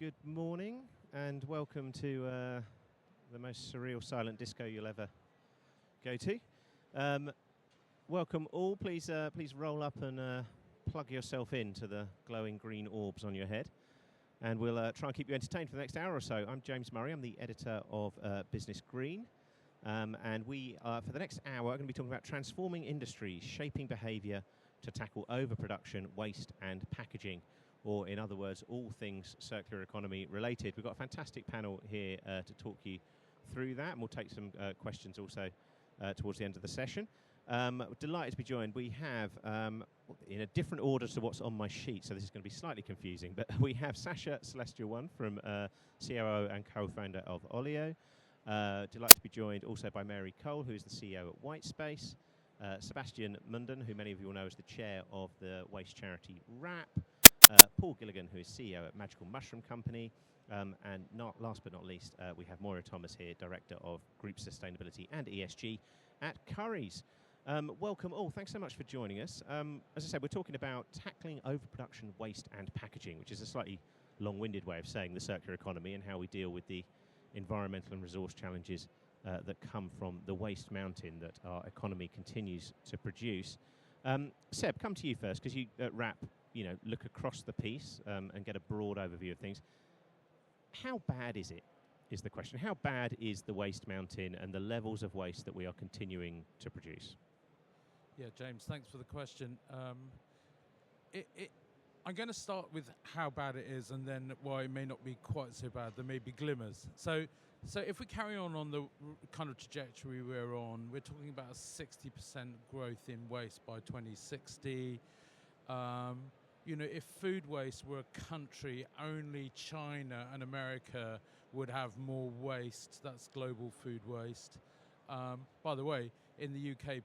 Good morning and welcome to the most surreal silent disco you'll ever go to. Welcome all. Please roll up and plug yourself into the glowing green orbs on your head, and we'll try and keep you entertained for the next hour or so. I'm James Murray. I'm the editor of BusinessGreen, and we are, for the next hour, going to be talking about transforming industries, shaping behaviour to tackle overproduction, waste and packaging, or in other words, all things circular economy related. We've got a fantastic panel here to talk you through that, and we'll take some questions also towards the end of the session. Delighted to be joined. We have, in a different order to what's on my sheet, so this is going to be slightly confusing, but we have Saasha Celestial One from COO and co-founder of Olio. Delighted to be joined also by Mary Cole, who is the CEO at Whitespace. Sebastian Munden, who many of you will know as the chair of the waste charity WRAP. Paul Gilligan, who is CEO at Magical Mushroom Company. And last but not least, we have Moira Thomas here, Director of Group Sustainability and ESG at Currys. Welcome all. Thanks so much for joining us. As I said, we're talking about tackling overproduction, waste and packaging, which is a slightly long-winded way of saying the circular economy and how we deal with the environmental and resource challenges that come from the waste mountain that our economy continues to produce. Seb, come to you first, because you at WRAP, look across the piece and get a broad overview of things. How bad is it, is the question. How bad is the waste mountain and the levels of waste that we are continuing to produce? Yeah, James, thanks for the question. I'm going to start with how bad it is and then why it may not be quite so bad. There may be glimmers. So if we carry on the kind of trajectory we're on, we're talking about a 60% growth in waste by 2060. If food waste were a country, only China and America would have more waste. That's global food waste. By the way, in the UK,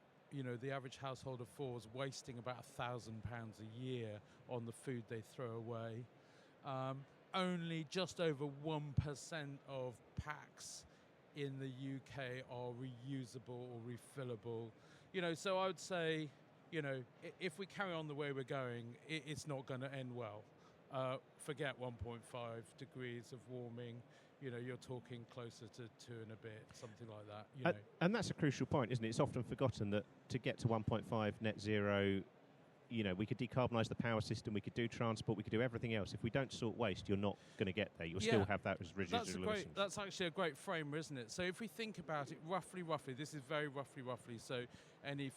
the average household of four is wasting about £1,000 a year on the food they throw away. Only just over 1% of packs in the UK are reusable or refillable. So I would say, if we carry on the way we're going, it's not going to end well. Forget 1.5 degrees of warming. You're talking closer to 2 and a bit, something like that. And that's a crucial point, isn't it? It's often forgotten that to get to 1.5 net zero, we could decarbonise the power system, we could do transport, we could do everything else. If we don't sort waste, you're not going to get there. You'll still have that as residual emissions. That's actually a great framer, isn't it? So if we think about it roughly, this is very roughly, so any,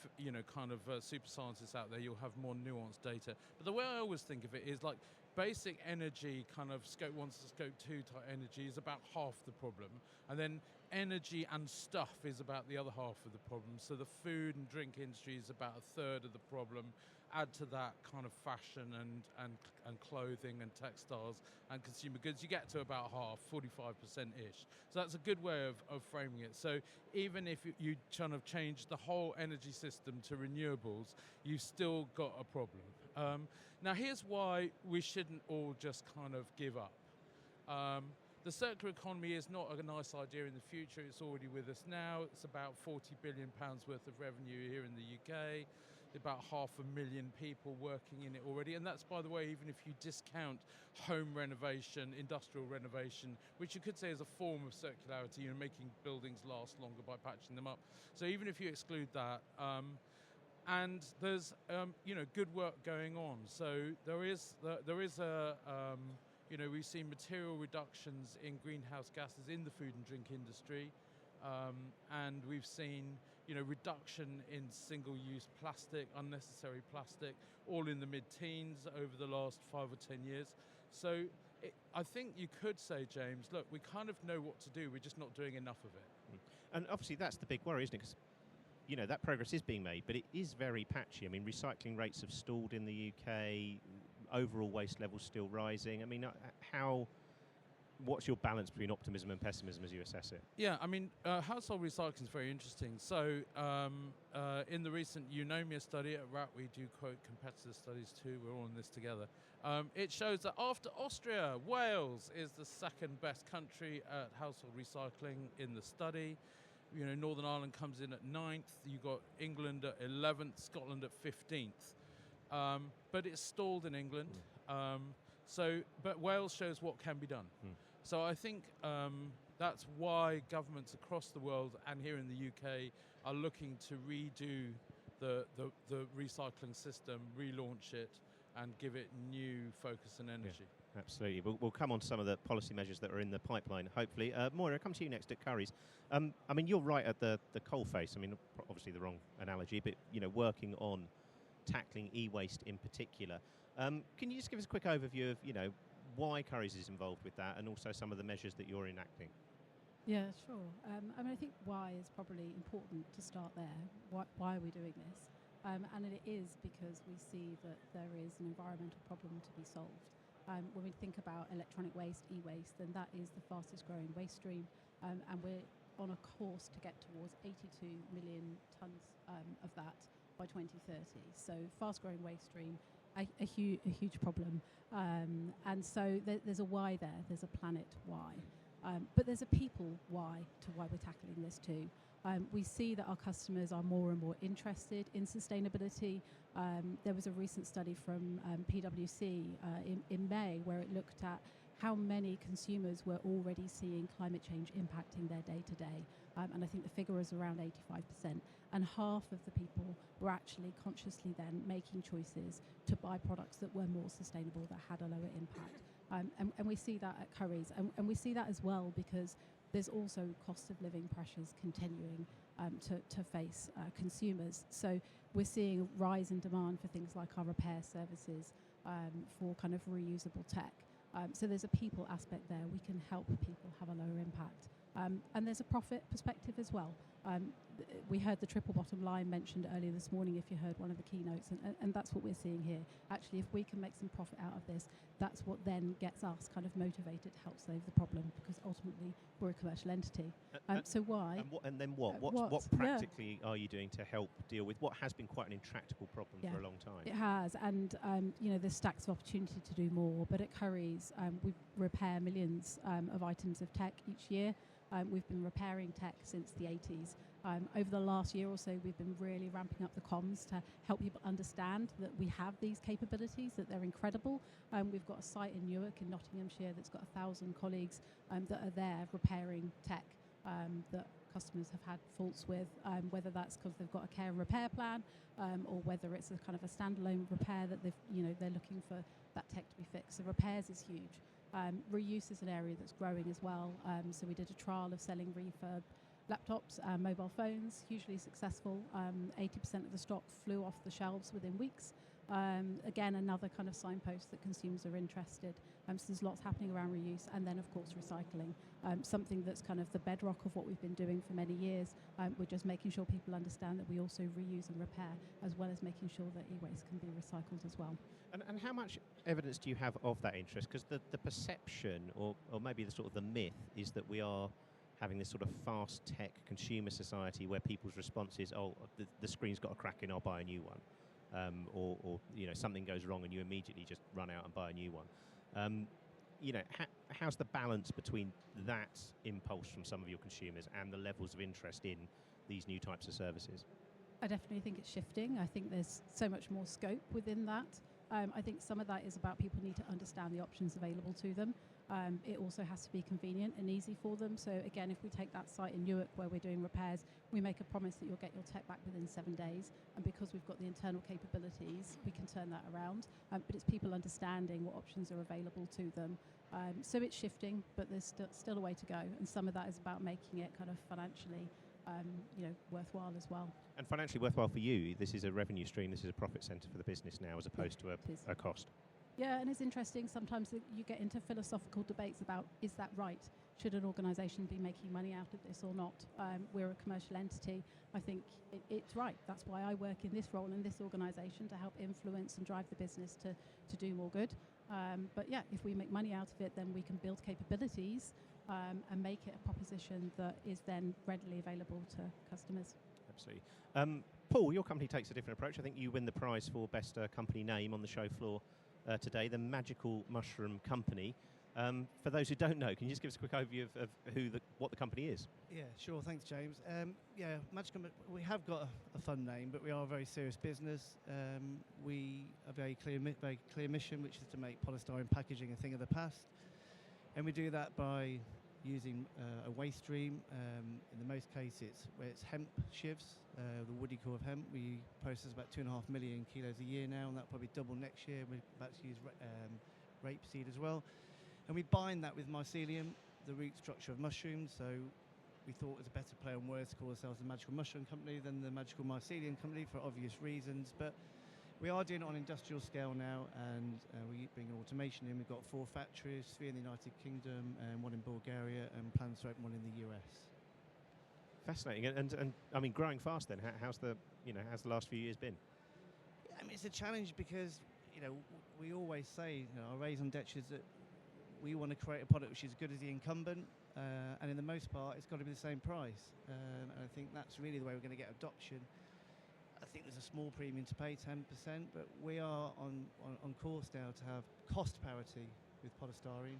kind of super scientists out there, you'll have more nuanced data. But the way I always think of it is like basic energy, kind of scope 1 to scope 2 type energy is about half the problem. And then energy and stuff is about the other half of the problem. So the food and drink industry is about a third of the problem. Add to that kind of fashion and clothing and textiles and consumer goods, you get to about half, 45%-ish. So that's a good way of framing it. So even if you kind of change the whole energy system to renewables, you've still got a problem. Now here's why we shouldn't all just kind of give up. The circular economy is not a nice idea in the future. It's already with us now. It's about £40 billion worth of revenue here in the UK. About 500,000 people working in it already. And that's, by the way, even if you discount home renovation, industrial renovation, which you could say is a form of circularity, making buildings last longer by patching them up. So even if you exclude that, and there's, good work going on. So there is a... we've seen material reductions in greenhouse gases in the food and drink industry, and we've seen, reduction in single-use plastic, unnecessary plastic, all in the mid-teens over the last 5 or 10 years. So I think you could say, James, look, we kind of know what to do, we're just not doing enough of it. And obviously that's the big worry, isn't it? Because that progress is being made, but it is very patchy. I mean, recycling rates have stalled in the UK, overall waste levels still rising. I mean, what's your balance between optimism and pessimism as you assess it? Yeah, I mean, household recycling is very interesting. So in the recent Eunomia study at WRAP, we do quote competitor studies too, we're all in this together. It shows that after Austria, Wales is the second best country at household recycling in the study. Northern Ireland comes in at 9th, you've got England at 11th, Scotland at 15th. But it's stalled in England. So, but Wales shows what can be done. So I think that's why governments across the world and here in the UK are looking to redo the recycling system, relaunch it, and give it new focus and energy. Yeah, absolutely. We'll come on to some of the policy measures that are in the pipeline, hopefully. Moira, I'll come to you next at Currys. I mean, you're right at the coalface. I mean, obviously the wrong analogy, but, working on tackling e-waste in particular. Can you just give us a quick overview of, why Currys is involved with that and also some of the measures that you're enacting? Yeah, sure. I think why is probably important to start there. Why are we doing this? And it is because we see that there is an environmental problem to be solved. When we think about electronic waste, e-waste, then that is the fastest growing waste stream, and we're on a course to get towards 82 million tonnes of that by 2030. So fast growing waste stream, a huge problem. And so there's a why there, there's a planet why. But there's a people why to why we're tackling this too. We see that our customers are more and more interested in sustainability. There was a recent study from PwC in May where it looked at how many consumers were already seeing climate change impacting their day-to-day. And I think the figure is around 85%. And half of the people were actually consciously then making choices to buy products that were more sustainable, that had a lower impact. And we see that at Currys. And we see that as well because there's also cost of living pressures continuing to face consumers. So we're seeing a rise in demand for things like our repair services for kind of reusable tech. So there's a people aspect there. We can help people have a lower impact. And there's a profit perspective as well. We heard the triple bottom line mentioned earlier this morning if you heard one of the keynotes, and that's what we're seeing here. Actually, if we can make some profit out of this, that's what then gets us kind of motivated to help solve the problem, because ultimately we're a commercial entity. So why? And then what? What practically are you doing to help deal with what has been quite an intractable problem for a long time? It has, and there's stacks of opportunity to do more. But at Currys, we repair millions of items of tech each year. We've been repairing tech since the 80s. Over the last year or so, we've been really ramping up the comms to help people understand that we have these capabilities, that they're incredible. We've got a site in Newark in Nottinghamshire that's got 1,000 colleagues that are there repairing tech that customers have had faults with, whether that's because they've got a care and repair plan, or whether it's a kind of a standalone repair that they're looking for that tech to be fixed. So repairs is huge. Reuse is an area that's growing as well. So we did a trial of selling refurb laptops, mobile phones, hugely successful. 80% of the stock flew off the shelves within weeks. Again, another kind of signpost that consumers are interested. So there's lots happening around reuse, and then of course recycling, something that's kind of the bedrock of what we've been doing for many years. We're just making sure people understand that we also reuse and repair, as well as making sure that e-waste can be recycled as well. And how much evidence do you have of that interest? Because the perception, or maybe the sort of the myth, is that we are having this sort of fast tech consumer society where people's response is, the screen's got a crack in, I'll buy a new one. Or something goes wrong and you immediately just run out and buy a new one. How's the balance between that impulse from some of your consumers and the levels of interest in these new types of services? I definitely think it's shifting. I think there's so much more scope within that. I think some of that is about people need to understand the options available to them. It also has to be convenient and easy for them. So again, if we take that site in Newark where we're doing repairs, we make a promise that you'll get your tech back within 7 days. And because we've got the internal capabilities, we can turn that around. But it's people understanding what options are available to them. So it's shifting, but there's still a way to go. And some of that is about making it kind of financially worthwhile as well. And financially worthwhile for you, this is a revenue stream, this is a profit centre for the business now, as opposed to a cost. Yeah, and it's interesting, sometimes you get into philosophical debates about, is that right? Should an organisation be making money out of this or not? We're a commercial entity. I think it's right. That's why I work in this role in this organisation, to help influence and drive the business to do more good. But yeah, if we make money out of it, then we can build capabilities and make it a proposition that is then readily available to customers. Absolutely. Paul, your company takes a different approach. I think you win the prize for best company name on the show floor today, the Magical Mushroom Company. For those who don't know, can you just give us a quick overview of what the company is? Yeah, sure. Thanks, James. Magical. We have got a fun name, but we are a very serious business. We are very clear mission, which is to make polystyrene packaging a thing of the past, and we do that by using a waste stream. In the most cases, it's hemp shivs, the woody core of hemp. We process about 2.5 million kilos a year now, and that'll probably double next year. We're about to use rapeseed as well. And we bind that with mycelium, the root structure of mushrooms. So we thought it was a better play on words to call ourselves the Magical Mushroom Company than the Magical Mycelium Company for obvious reasons. But we are doing it on industrial scale now, and we bring automation in. We've got 4 factories, 3 in the United Kingdom, and 1 in Bulgaria, and plans to open 1 in the US. Fascinating, and I mean, growing fast. Then, how's the last few years been? Yeah, I mean, it's a challenge because we always say, our raison d'etre is that we want to create a product which is as good as the incumbent, and in the most part, it's got to be the same price. And I think that's really the way we're going to get adoption. I think there's a small premium to pay, 10%, but we are on course now to have cost parity with polystyrene.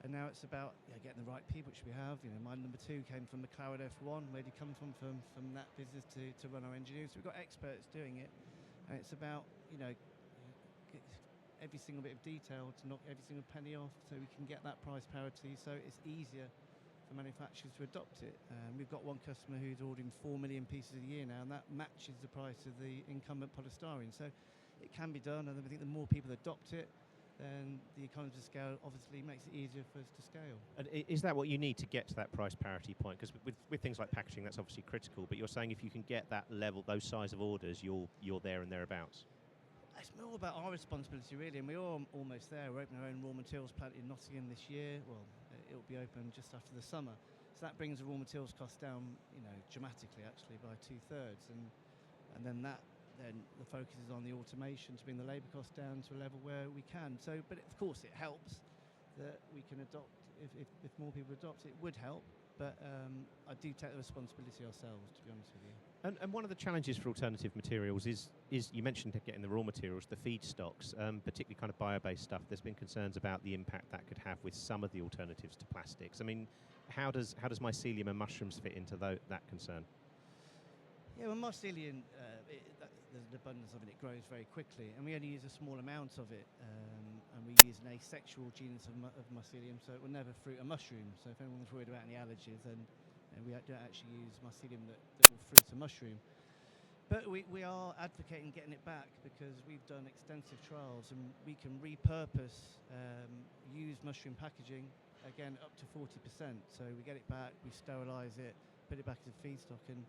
And now it's about getting the right people, which we have. My number 2 came from McLaren F1. Where did he come from that business to run our engineers? So we've got experts doing it, and it's about every single bit of detail to knock every single penny off, so we can get that price parity. So it's easier for manufacturers to adopt it. We've got one customer who's ordering 4 million pieces a year now, and that matches the price of the incumbent polystyrene. So it can be done, and I think the more people adopt it, then the economies of scale obviously makes it easier for us to scale. And is that what you need to get to that price parity point? Because with things like packaging, that's obviously critical. But you're saying if you can get that level, those size of orders, you're there and thereabouts. It's more about our responsibility, really, and we're almost there. We're opening our own raw materials plant in Nottingham this year. Well, it'll be open just after the summer. So that brings the raw materials cost down, dramatically, actually, by 2/3. And then the focus is on the automation to bring the labour cost down to a level where we can. So, but of course, it helps that we can adopt. If more people adopt, it would help. But I do take the responsibility ourselves, to be honest with you. And one of the challenges for alternative materials is you mentioned getting the raw materials, the feedstocks, particularly kind of bio-based stuff. There's been concerns about the impact that could have with some of the alternatives to plastics. I mean, how does mycelium and mushrooms fit into that concern? Yeah, well, mycelium, there's an abundance of it. It grows very quickly, and we only use a small amount of it. And we use an asexual genus of mycelium, so it will never fruit a mushroom. So if anyone's worried about any allergies, then we don't actually use mycelium that will fruit a mushroom. But we are advocating getting it back because we've done extensive trials, and we can repurpose used mushroom packaging, again, up to 40%. So we get it back, we sterilise it, put it back as a feedstock, and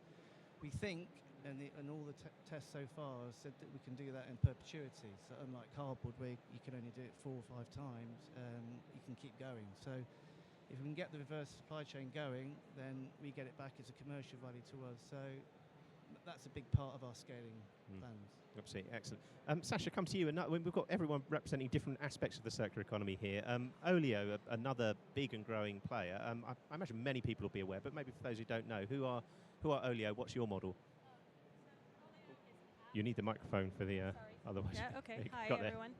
we think, and all the tests so far have said that we can do that in perpetuity. So unlike cardboard, where you can only do it 4 or 5 times, you can keep going. So if we can get the reverse supply chain going, then we get it back as a commercial value to us. So that's a big part of our scaling plans. Absolutely, excellent. Saasha, come to you. And we've got everyone representing different aspects of the circular economy here. Olio, another big and growing player. I imagine many people will be aware, but maybe for those who don't know, who are Olio? What's your model? You need the microphone for the otherwise. Yeah, okay. Hi, everyone.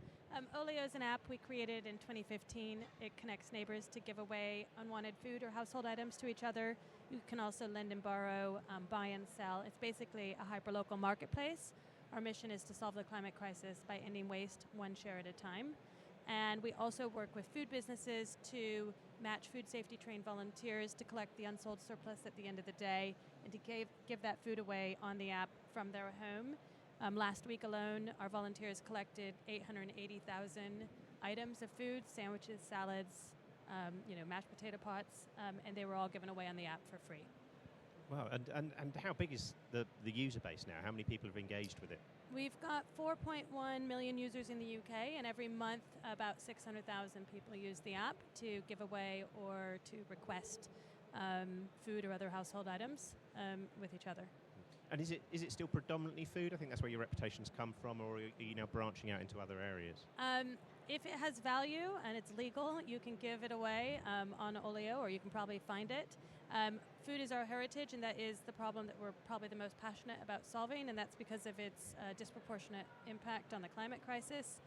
Olio is an app we created in 2015. It connects neighbors to give away unwanted food or household items to each other. You can also lend and borrow, buy and sell. It's basically a hyperlocal marketplace. Our mission is to solve the climate crisis by ending waste 1 share at a time. And we also work with food businesses to match food safety trained volunteers to collect the unsold surplus at the end of the day and to give that food away on the app from their home. Last week alone, our volunteers collected 880,000 items of food, sandwiches, salads, mashed potato pots, and they were all given away on the app for free. Wow, and how big is the user base now? How many people have engaged with it? We've got 4.1 million users in the UK, and every month about 600,000 people use the app to give away or to request food or other household items with each other. And is it still predominantly food? I think that's where your reputation's come from, or are you now branching out into other areas? If it has value and it's legal, you can give it away on Olio, or you can probably find it. Food is our heritage, and that is the problem that we're probably the most passionate about solving, and that's because of its disproportionate impact on the climate crisis.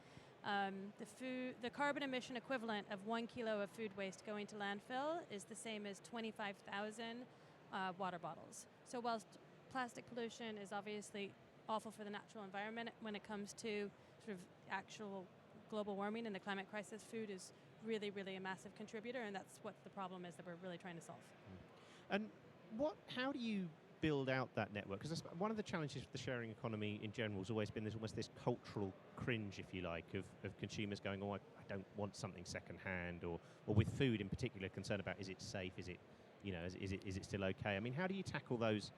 The carbon emission equivalent of 1 kilo of food waste going to landfill is the same as 25,000 water bottles. So whilst plastic pollution is obviously awful for the natural environment, when it comes to sort of actual global warming and the climate crisis, food is really, really a massive contributor, and that's what the problem is that we're really trying to solve. And how do you build out that network? Because one of the challenges with the sharing economy in general has always been there's almost this cultural cringe, if you like, of consumers going, oh, I don't want something secondhand, or with food in particular, concerned about is it safe, is it, is it still okay? I mean, how do you tackle those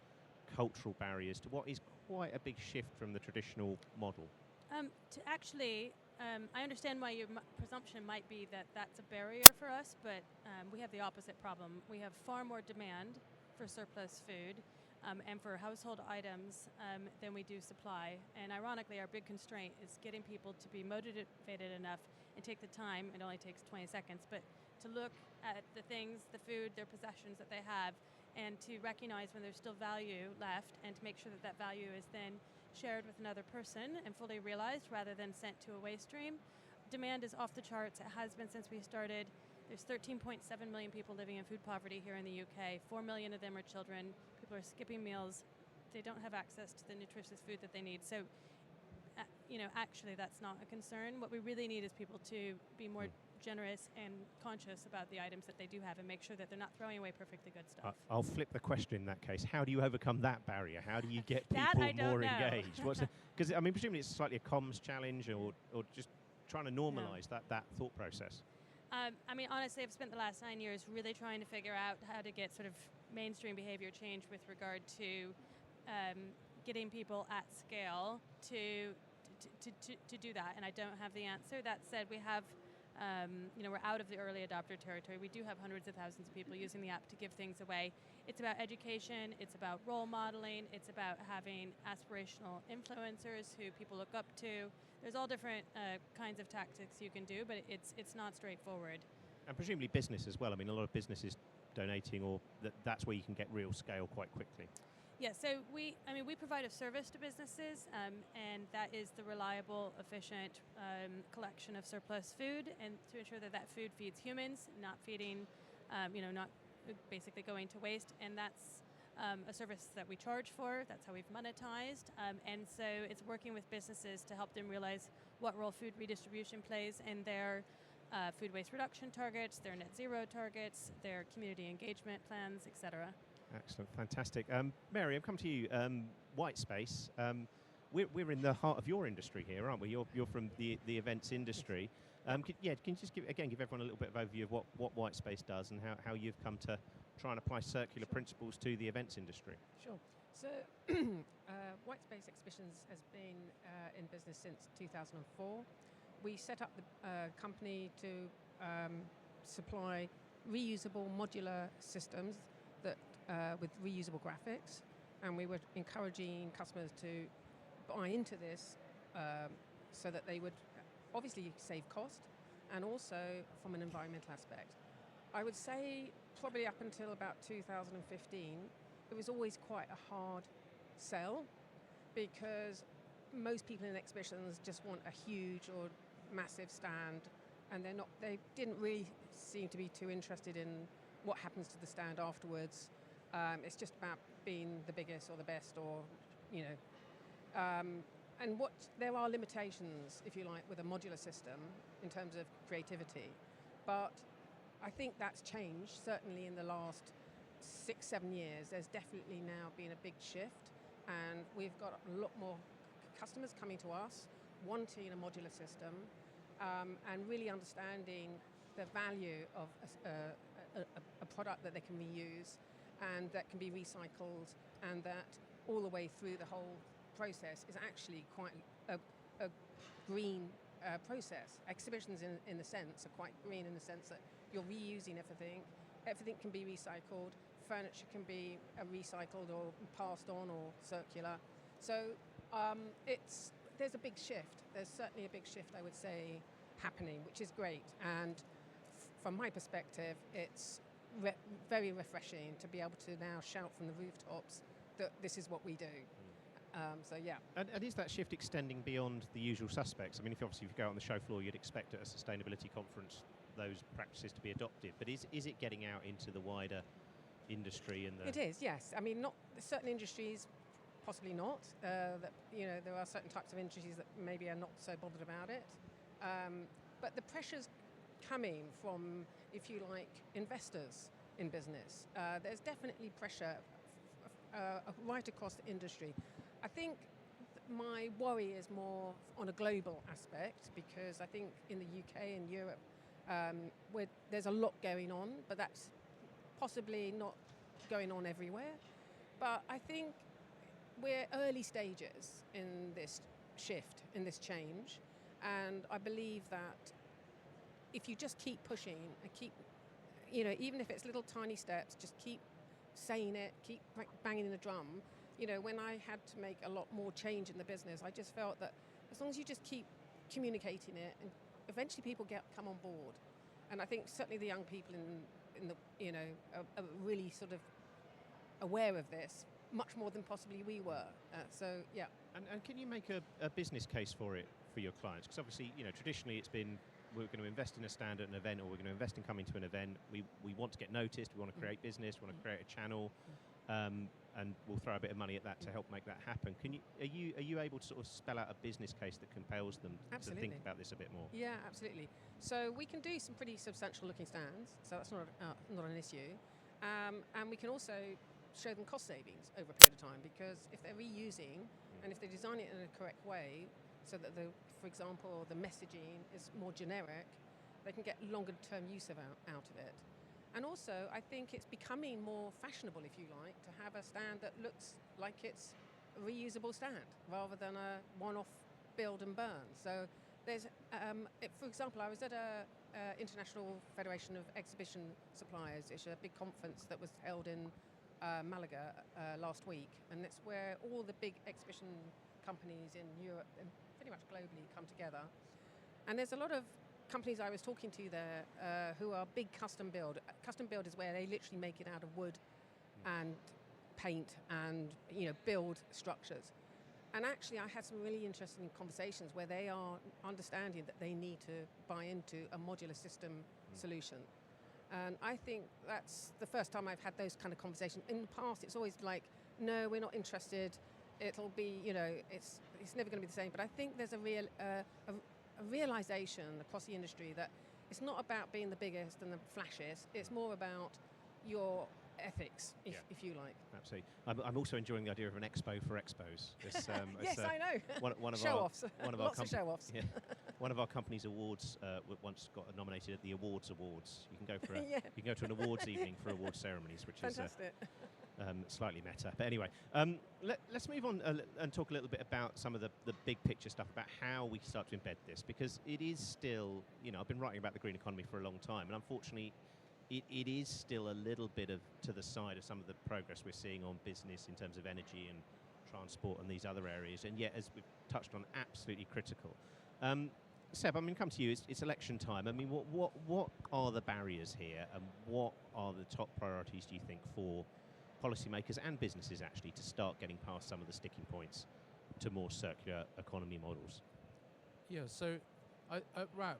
cultural barriers to what is quite a big shift from the traditional model? I understand why your presumption might be that that's a barrier for us, but we have the opposite problem. We have far more demand for surplus food and for household items than we do supply. And ironically, our big constraint is getting people to be motivated enough and take the time, it only takes 20 seconds, but to look at the things, the food, their possessions that they have, and to recognize when there's still value left, and to make sure that that value is then shared with another person and fully realized rather than sent to a waste stream. Demand is off the charts. It has been since we started. There's 13.7 million people living in food poverty here in the UK. 4 million of them are children. People are skipping meals. They don't have access to the nutritious food that they need. So, actually that's not a concern. What we really need is people to be more generous and conscious about the items that they do have and make sure that they're not throwing away perfectly good stuff. I'll flip the question in that case. How do you overcome that barrier? How do you get people more engaged? Because, presumably it's slightly a comms challenge or just trying to normalise that thought process. Honestly, I've spent the last 9 years really trying to figure out how to get sort of mainstream behaviour change with regard to getting people at scale to do that, and I don't have the answer. That said, we have we're out of the early adopter territory. We do have hundreds of thousands of people using the app to give things away. It's about education, it's about role modeling, it's about having aspirational influencers who people look up to. There's all different kinds of tactics you can do, but it's not straightforward. And presumably business as well. A lot of businesses donating, or that's where you can get real scale quite quickly. Yeah, so we provide a service to businesses, and that is the reliable, efficient collection of surplus food, and to ensure that that food feeds humans, not feeding, not basically going to waste. And that's a service that we charge for. That's how we've monetized. And so it's working with businesses to help them realize what role food redistribution plays in their food waste reduction targets, their net zero targets, their community engagement plans, etc. Excellent, fantastic. Mary, I've come to you. Whitespace. We're in the heart of your industry here, aren't we? You're from the events industry. Can you just give everyone a little bit of overview of what Whitespace does and how you've come to try and apply circular principles to the events industry? Sure. So Whitespace Exhibitions has been in business since 2004. We set up the company to supply reusable modular systems that with reusable graphics, and we were encouraging customers to buy into this so that they would obviously save cost and also from an environmental aspect. I would say probably up until about 2015 it was always quite a hard sell, because most people in exhibitions just want a huge or massive stand, and they didn't really seem to be too interested in what happens to the stand afterwards. It's just about being the biggest or the best, or and there are limitations, if you like, with a modular system in terms of creativity, but I think that's changed certainly in the last 6-7 years. There's definitely now been a big shift, and we've got a lot more customers coming to us wanting a modular system and really understanding the value of a product that they can reuse and that can be recycled, and that all the way through the whole process is actually quite a green process. Exhibitions in the sense are quite green in the sense that you're reusing everything. Everything can be recycled. Furniture can be recycled or passed on or circular. So there's a big shift. There's certainly a big shift, I would say, happening, which is great. And from my perspective, it's very refreshing to be able to now shout from the rooftops that this is what we do. So yeah. And is that shift extending beyond the usual suspects? I mean, if you go out on the show floor, you'd expect at a sustainability conference those practices to be adopted. But is it getting out into the wider industry? And It is, yes. I mean, not certain industries, possibly not. That there are certain types of industries that maybe are not so bothered about it. But the pressure's coming from, if you like, investors in business. There's definitely pressure right across the industry. I think my worry is more on a global aspect, because I think in the UK and Europe, where there's a lot going on, but that's possibly not going on everywhere. But I think we're early stages in this shift, in this change, and I believe that if you just keep pushing and keep, even if it's little tiny steps, just keep saying it, keep banging the drum. When I had to make a lot more change in the business, I just felt that as long as you just keep communicating it, and eventually people come on board. And I think certainly the young people in the are really sort of aware of this much more than possibly we were. So yeah. And can you make a business case for it for your clients? Because obviously, traditionally it's been, we're going to invest in a stand at an event, or we're going to invest in coming to an event. We want to get noticed. We want to create business. We want to create a channel, and we'll throw a bit of money at that to help make that happen. Are you able to sort of spell out a business case that compels them to think about this a bit more? Yeah, absolutely. So we can do some pretty substantial looking stands. So that's not an issue, and we can also show them cost savings over a period of time, because if they're reusing and if they design it in a correct way, so that for example, the messaging is more generic, they can get longer term use out of it. And also, I think it's becoming more fashionable, if you like, to have a stand that looks like it's a reusable stand rather than a one-off build and burn. So there's, for example, I was at a International Federation of Exhibition Suppliers. It's a big conference that was held in Malaga last week, and it's where all the big exhibition companies in Europe and pretty much globally come together. And there's a lot of companies I was talking to there who are big custom build. Custom build is where they literally make it out of wood and paint and build structures. And actually I had some really interesting conversations where they are understanding that they need to buy into a modular system solution. And I think that's the first time I've had those kind of conversations. In the past it's always like, no, we're not interested. It'll be, it's never going to be the same. But I think there's a realization across the industry that it's not about being the biggest and the flashiest. It's more about your ethics, if you like. Absolutely. I'm also enjoying the idea of an expo for expos. Yes, I know. One of show-offs. One of Lots of show-offs. Yeah. One of our company's awards once got nominated at the Awards. You can go for you can go to an awards evening for award ceremonies, which Fantastic. is slightly meta. But anyway, let's move on and talk a little bit about some of the big picture stuff about how we start to embed this, because it is still, I've been writing about the green economy for a long time, and unfortunately it is still a little bit to the side of some of the progress we're seeing on business in terms of energy and transport and these other areas, and yet, as we've touched on, absolutely critical. Seb, come to you. It's election time. What are the barriers here, and what are the top priorities, do you think, for policymakers and businesses actually to start getting past some of the sticking points to more circular economy models? Yeah, so at WRAP,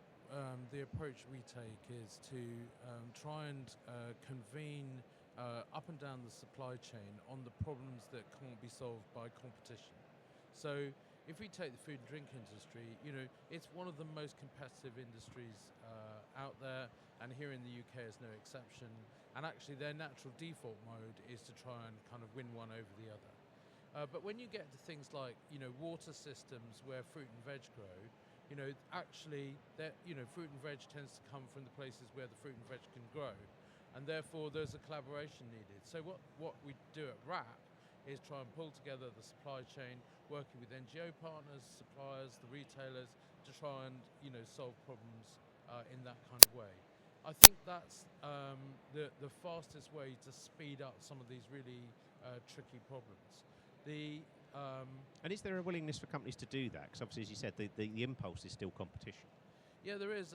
the approach we take is to try and convene up and down the supply chain on the problems that can't be solved by competition. So if we take the food and drink industry, it's one of the most competitive industries out there, and here in the UK is no exception. And actually their natural default mode is to try and kind of win one over the other. But when you get to things like, water systems where fruit and veg grow, actually, fruit and veg tends to come from the places where the fruit and veg can grow, and therefore there's a collaboration needed. So what we do at WRAP is try and pull together the supply chain, working with NGO partners, suppliers, the retailers, to try and solve problems in that kind of way. I think that's the fastest way to speed up some of these really tricky problems. And is there a willingness for companies to do that? Because obviously, as you said, the impulse is still competition. Yeah, there is.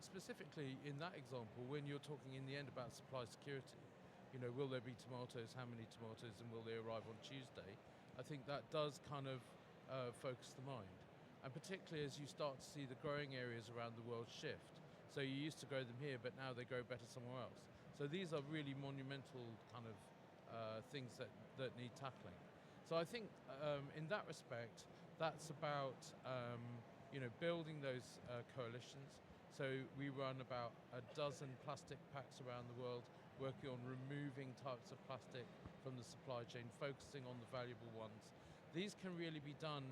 Specifically in that example, when you're talking in the end about supply security, will there be tomatoes, how many tomatoes, and will they arrive on Tuesday? I think that does kind of focus the mind. And particularly as you start to see the growing areas around the world shift. So you used to grow them here, but now they grow better somewhere else. So these are really monumental kind of things that need tackling. So I think in that respect, that's about building those coalitions. So we run about a dozen plastic packs around the world, working on removing types of plastic from the supply chain, focusing on the valuable ones. These can really be done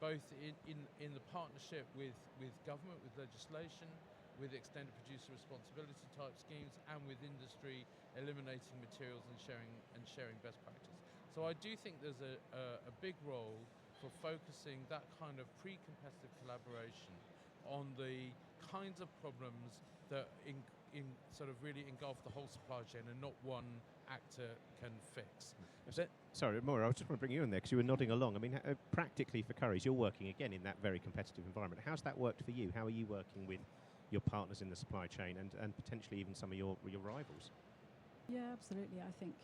both in the partnership with government, with legislation, with extended producer responsibility type schemes, and with industry, eliminating materials and sharing best practice. So I do think there's a big role for focusing that kind of pre-competitive collaboration on the kinds of problems that in sort of really engulf the whole supply chain and not one actor can fix. Sorry, Moira, I just want to bring you in there because you were nodding along. I mean, practically for Currys, you're working again in that very competitive environment. How's that worked for you? How are you working with your partners in the supply chain and potentially even some of your rivals? Yeah, absolutely. I think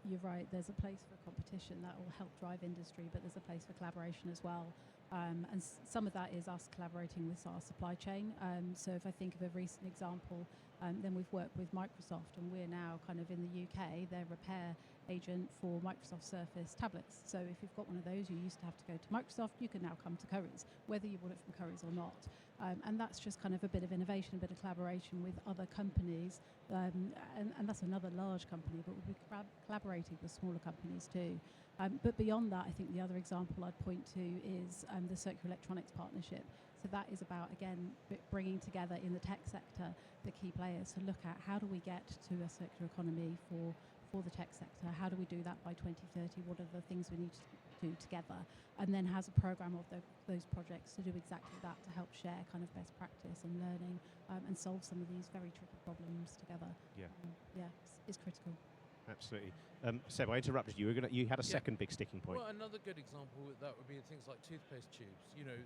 you're right. There's a place for competition that will help drive industry, but there's a place for collaboration as well. And some of that is us collaborating with our supply chain. So if I think of a recent example, then we've worked with Microsoft, and we're now kind of in the UK, their repair agent for Microsoft Surface tablets. So if you've got one of those, you used to have to go to Microsoft, you can now come to Currys, whether you want it from Currys or not. And that's just kind of a bit of innovation, a bit of collaboration with other companies. And that's another large company, but we'll be collaborating with smaller companies too. But beyond that, I think the other example I'd point to is the Circular Electronics Partnership. So that is about, again, bringing together in the tech sector the key players to look at how do we get to a circular economy for the tech sector, how do we do that by 2030, what are the things we need to do together, and then has a program of those projects to do exactly that, to help share kind of best practice and learning and solve some of these very tricky problems together. It's critical. Absolutely. Seb, I interrupted you. You had a second big sticking point. Well, another good example that would be things like toothpaste tubes. You know,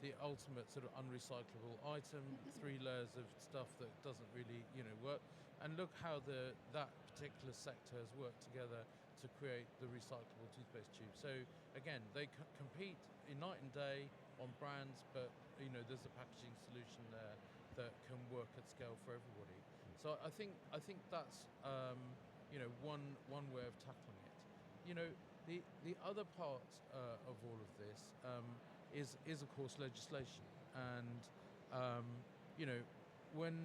the ultimate sort of unrecyclable item, 3 layers of stuff that doesn't really, work. And look how that particular sector has worked together to create the recyclable toothpaste tube. So again, they compete in night and day on brands, but there's a packaging solution there that can work at scale for everybody. So I think that's one way of tackling it. The other part of all of this is of course legislation, and when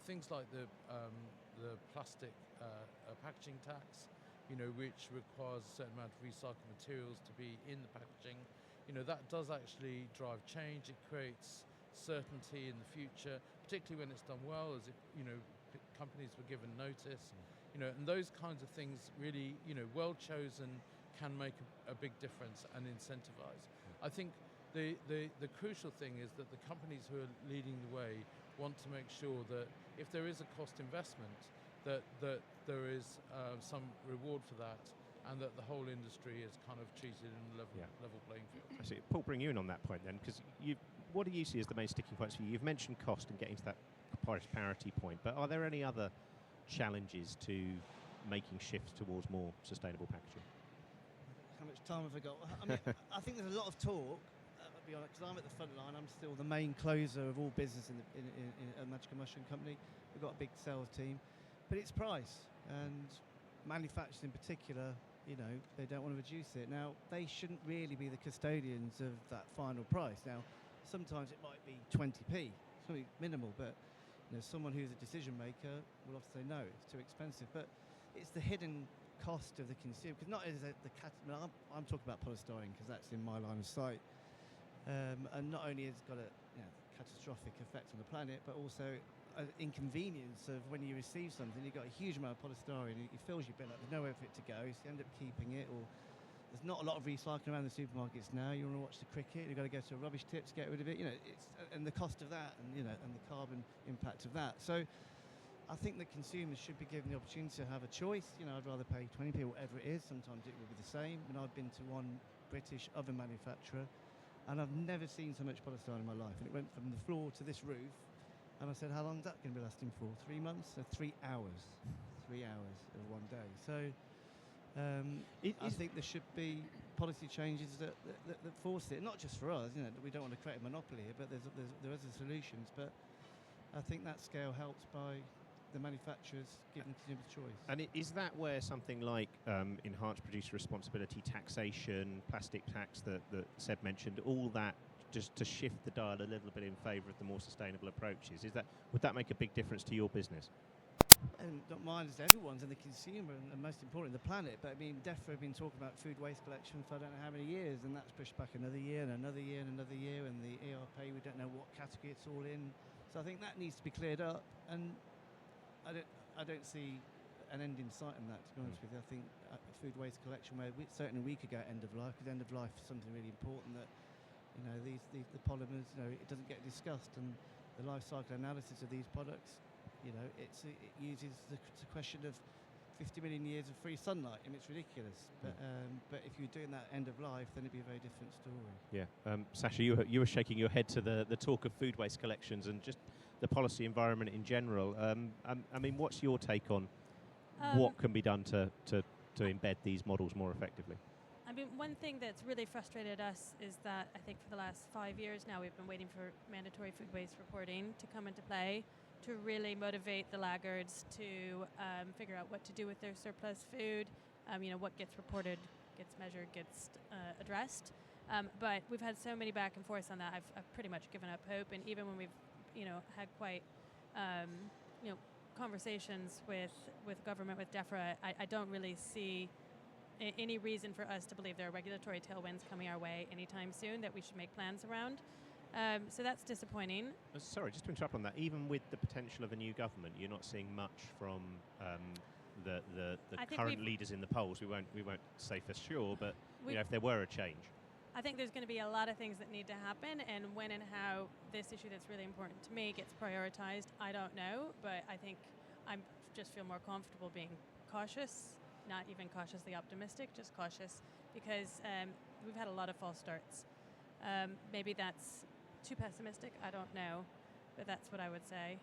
things like the plastic packaging tax, which requires a certain amount of recycled materials to be in the packaging, that does actually drive change. It creates certainty in the future, particularly when it's done well, as if companies were given notice, and those kinds of things really, well chosen, can make a big difference and incentivize. I think the crucial thing is that the companies who are leading the way want to make sure that if there is a cost investment, that there is some reward for that, and that the whole industry is kind of treated in a level playing field. I see. Paul, bring you in on that point then, because what do you see as the main sticking points for you? You've mentioned cost and getting to that price parity point, but are there any other challenges to making shifts towards more sustainable packaging? How much time have I got? I mean, I think there's a lot of talk, I'll be honest, because I'm at the front line. I'm still the main closer of all business in a Magical Mushroom company. We've got a big sales team, but it's price, and manufacturers in particular, they don't want to reduce it. Now, they shouldn't really be the custodians of that final price. Now, sometimes it might be 20p, something minimal, but someone who's a decision maker will often say, no, it's too expensive. But it's the hidden cost of the consumer, because not as I'm talking about polystyrene because that's in my line of sight, and not only has it got a catastrophic effect on the planet, but also an inconvenience of when you receive something, you've got a huge amount of polystyrene, it fills your bin up, there's nowhere for it to go, so you end up keeping it, or there's not a lot of recycling around the supermarkets now. You want to watch the cricket, you've got to go to a rubbish tip to get rid of it, and the cost of that, and and the carbon impact of that. So I think that consumers should be given the opportunity to have a choice. I'd rather pay 20p or whatever it is. Sometimes it will be the same. And I've been to one British oven manufacturer, and I've never seen so much polystyrene in my life. And it went from the floor to this roof. And I said, how long is that going to be lasting for? 3 months? So 3 hours. 3 hours of one day. So I think there should be policy changes that force it, not just for us. We don't want to create a monopoly here, but there are solutions. But I think that scale helps by the manufacturers giving consumers choice. And is that where something like enhanced producer responsibility, taxation, plastic tax that Seb mentioned, all that just to shift the dial a little bit in favour of the more sustainable approaches, would that make a big difference to your business? And not mine, as everyone's, and the consumer, and most important, the planet. But I mean, DEFRA have been talking about food waste collection for I don't know how many years, and that's pushed back another year and another year and another year. And the ERP, we don't know what category it's all in. So I think that needs to be cleared up. And I don't see an end in sight on that. To be honest with you, I think food waste collection, where certainly we could go end of life, because end of life is something really important that the polymers, it doesn't get discussed, and the life cycle analysis of these products. It uses the question of 50 million years of free sunlight, and it's ridiculous. But if you're doing that end of life, then it'd be a very different story. Yeah, Saasha, you were shaking your head to the talk of food waste collections and just the policy environment in general. I mean, what's your take on what can be done to embed these models more effectively? I mean, one thing that's really frustrated us is that I think for the last 5 years now we've been waiting for mandatory food waste reporting to come into play, to really motivate the laggards to figure out what to do with their surplus food. What gets reported, gets measured, gets addressed. But we've had so many back and forths on that. I've pretty much given up hope. And even when we've, had quite, conversations with government, with DEFRA, I don't really see any reason for us to believe there are regulatory tailwinds coming our way anytime soon that we should make plans around. So that's disappointing. Sorry, just to interrupt on that. Even with the potential of a new government, you're not seeing much from the current leaders in the polls. We won't say for sure, but if there were a change, I think there's going to be a lot of things that need to happen, and when and how this issue that's really important to me gets prioritized, I don't know. But I think I just feel more comfortable being cautious, not even cautiously optimistic, just cautious, because we've had a lot of false starts. Maybe that's too pessimistic, I don't know, but that's what I would say.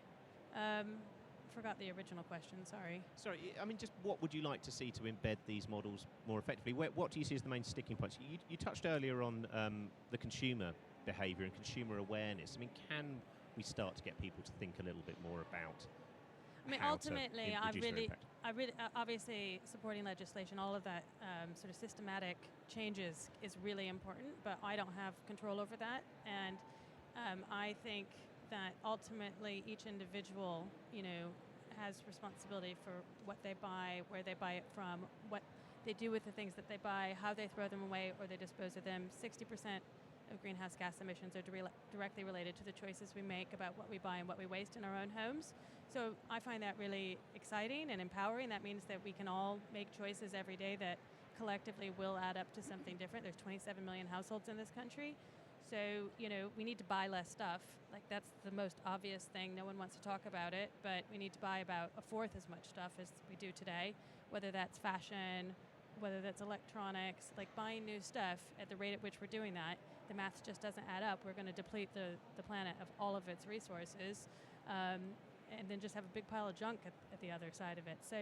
Forgot the original question, sorry. Sorry, I mean, just what would you like to see to embed these models more effectively? What do you see as the main sticking points? You touched earlier on the consumer behaviour and consumer awareness. I mean, can we start to get people to think a little bit more about ultimately, I really, obviously supporting legislation, all of that sort of systematic changes is really important, but I don't have control over that. And I think that ultimately each individual, has responsibility for what they buy, where they buy it from, what they do with the things that they buy, how they throw them away or they dispose of them. 60% of greenhouse gas emissions are directly related to the choices we make about what we buy and what we waste in our own homes. So I find that really exciting and empowering. That means that we can all make choices every day that collectively will add up to something different. There's 27 million households in this country. So, we need to buy less stuff. Like, that's the most obvious thing. No one wants to talk about it, but we need to buy about a fourth as much stuff as we do today, whether that's fashion, whether that's electronics. Like, buying new stuff at the rate at which we're doing that, the math just doesn't add up. We're going to deplete the planet of all of its resources, and then just have a big pile of junk at the other side of it. So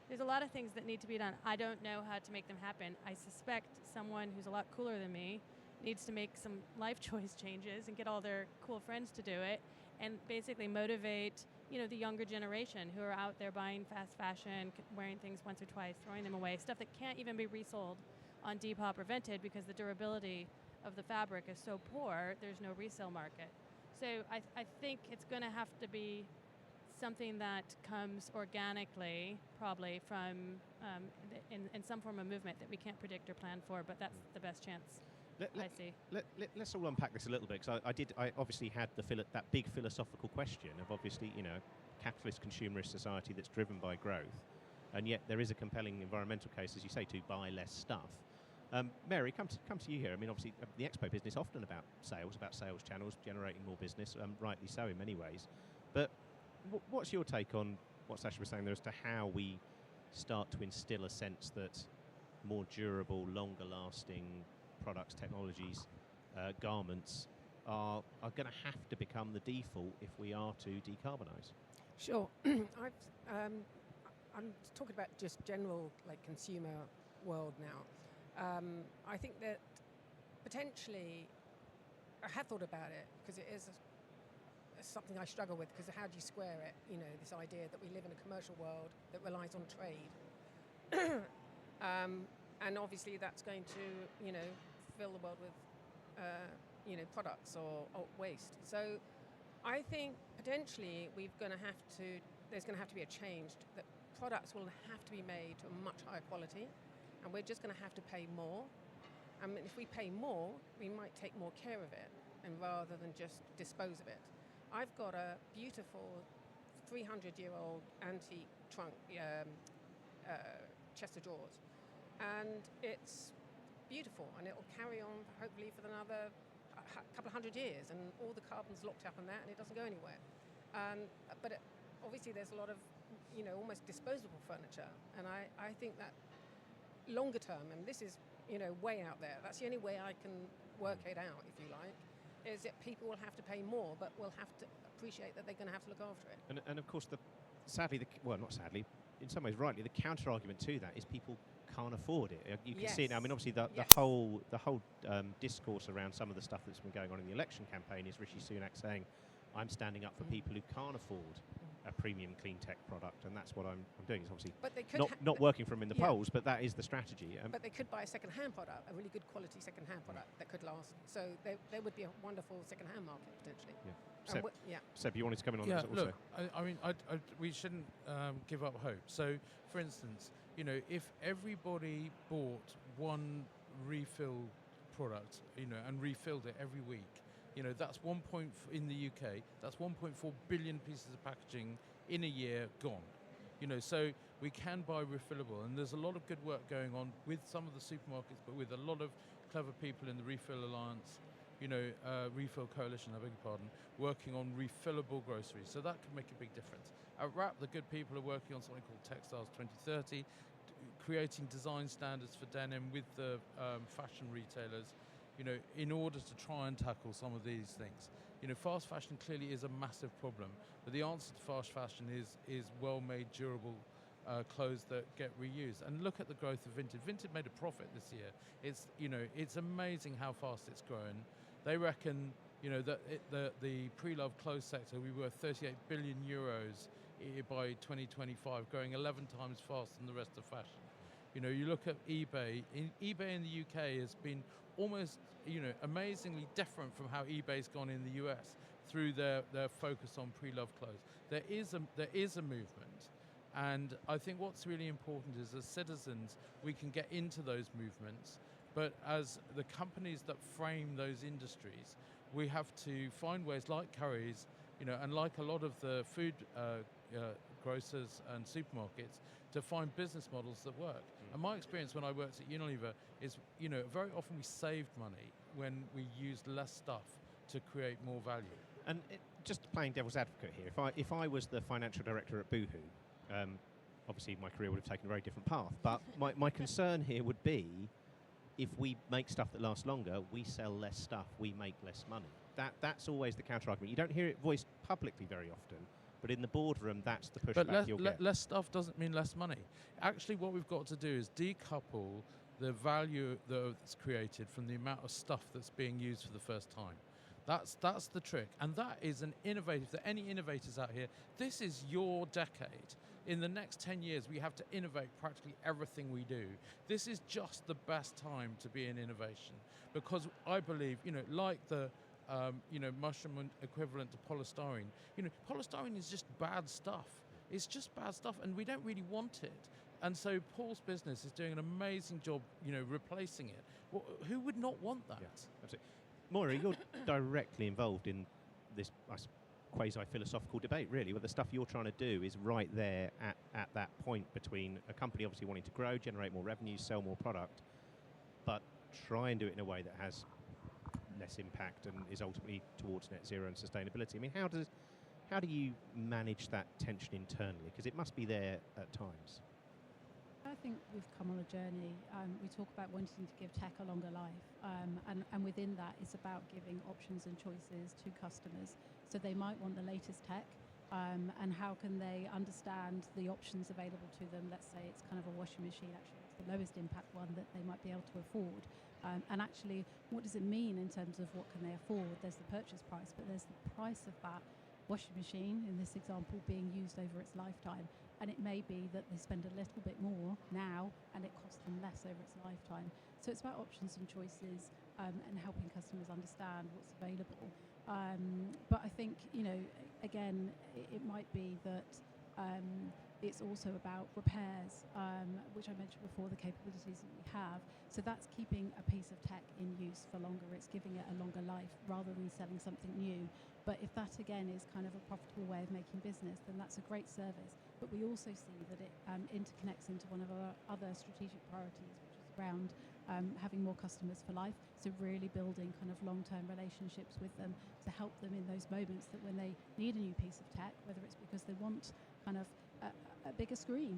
there's a lot of things that need to be done. I don't know how to make them happen. I suspect someone who's a lot cooler than me needs to make some life choice changes and get all their cool friends to do it, and basically motivate, the younger generation who are out there buying fast fashion, wearing things once or twice, throwing them away, stuff that can't even be resold on Depop or Vinted because the durability of the fabric is so poor, there's no resale market. So I think it's going to have to be something that comes organically, probably from in some form of movement that we can't predict or plan for, but that's the best chance. I see. Let's all unpack this a little bit, because I obviously had that big philosophical question of obviously, capitalist consumerist society that's driven by growth, and yet there is a compelling environmental case, as you say, to buy less stuff. Mary, come to you here. I mean, obviously, the expo business often about sales channels, generating more business, rightly so in many ways. But what's your take on what Saasha was saying there as to how we start to instill a sense that more durable, longer-lasting products, technologies, garments are going to have to become the default if we are to decarbonise? Sure. I'm talking about just general consumer world now. I think that potentially, I have thought about it because it is something I struggle with, because how do you square it? You know, this idea that we live in a commercial world that relies on trade. And obviously that's going to, you know, fill the world with, you know, products or waste. So I think potentially there's going to have to be a change, that products will have to be made to a much higher quality, and we're just going to have to pay more. And if we pay more, we might take more care of it, and rather than just dispose of it. I've got a beautiful 300-year-old antique trunk, chest of drawers, and it's beautiful, and it will carry on hopefully for another couple of hundred years, and all the carbon's locked up on that, and it doesn't go anywhere. But obviously there's a lot of, you know, almost disposable furniture, and I think that longer term, and this is, you know, way out there, that's the only way I can work it out, if you like, is that people will have to pay more, but will have to appreciate that they're going to have to look after it. And of course, sadly, well, not sadly, in some ways rightly, the counter argument to that is people can't afford it. You can see it now. I mean, obviously, the whole discourse around some of the stuff that's been going on in the election campaign is Rishi Sunak saying, "I'm standing up for people who can't afford a premium clean tech product," and that's what I'm doing. It's obviously not working for him in the polls, but that is the strategy. But they could buy a second-hand product, a really good quality second-hand product that could last. So there would be a wonderful second-hand market potentially. Yeah. Seb, you wanted to come in on that also? Look, I mean, we shouldn't give up hope. So, for instance, you know, if everybody bought one refill product, you know, and refilled it every week, you know, that's in the UK, that's 1.4 billion pieces of packaging in a year gone. You know, so we can buy refillable, and there's a lot of good work going on with some of the supermarkets, but with a lot of clever people in the Refill Alliance, you know, Refill Coalition, I beg your pardon, working on refillable groceries. So that can make a big difference. At WRAP, the good people are working on something called Textiles 2030, creating design standards for denim with the fashion retailers, you know, in order to try and tackle some of these things. You know, fast fashion clearly is a massive problem, but the answer to fast fashion is well-made, durable clothes that get reused. And look at the growth of Vinted. Vinted made a profit this year. It's, you know, it's amazing how fast it's grown. They reckon, you know, that the pre-loved clothes sector will be worth 38 billion euros by 2025, growing 11 times faster than the rest of fashion. You know, you look at eBay. eBay in the UK has been almost, you know, amazingly different from how eBay's gone in the US through their focus on pre-loved clothes. There is a movement, and I think what's really important is, as citizens, we can get into those movements, but as the companies that frame those industries, we have to find ways, like Currys, you know, and like a lot of the food grocers and supermarkets, to find business models that work. And my experience when I worked at Unilever is, you know, very often we saved money when we used less stuff to create more value. And just playing devil's advocate here, if I was the financial director at Boohoo, obviously my career would have taken a very different path, but my concern here would be, if we make stuff that lasts longer, we sell less stuff, we make less money. That's always the counter-argument. You don't hear it voiced publicly very often, but in the boardroom, that's the pushback you'll get. Less stuff doesn't mean less money. Actually, what we've got to do is decouple the value that's created from the amount of stuff that's being used for the first time. That's the trick. And that is an innovative, if there are any innovators out here, this is your decade. In the next 10 years, we have to innovate practically everything we do. This is just the best time to be in innovation, because I believe, you know, like the mushroom equivalent to polystyrene. You know, polystyrene is just bad stuff. It's just bad stuff, and we don't really want it. And so Paul's business is doing an amazing job, you know, replacing it. Well, who would not want that? Yeah, absolutely. Moira, you're directly involved in this quasi-philosophical debate, really, where the stuff you're trying to do is right there at that point between a company obviously wanting to grow, generate more revenue, sell more product, but try and do it in a way that has less impact and is ultimately towards net zero and sustainability. I mean, how do you manage that tension internally? Because it must be there at times. I think we've come on a journey. We talk about wanting to give tech a longer life, and within that, it's about giving options and choices to customers. So they might want the latest tech, and how can they understand the options available to them. Let's say it's kind of a washing machine, actually it's the lowest impact one that they might be able to afford. And actually, what does it mean in terms of what can they afford? There's the purchase price, but there's the price of that washing machine, in this example, being used over its lifetime. And it may be that they spend a little bit more now and it costs them less over its lifetime. So it's about options and choices, and helping customers understand what's available. But I think, again, it might be that it's also about repairs, which I mentioned before, the capabilities that we have. So that's keeping a piece of tech in use for longer. It's giving it a longer life rather than selling something new. But if that, again, is kind of a profitable way of making business, then that's a great service. But we also see that it interconnects into one of our other strategic priorities, which is around having more customers for life. So really building kind of long-term relationships with them to help them in those moments that when they need a new piece of tech, whether it's because they want kind of a bigger screen,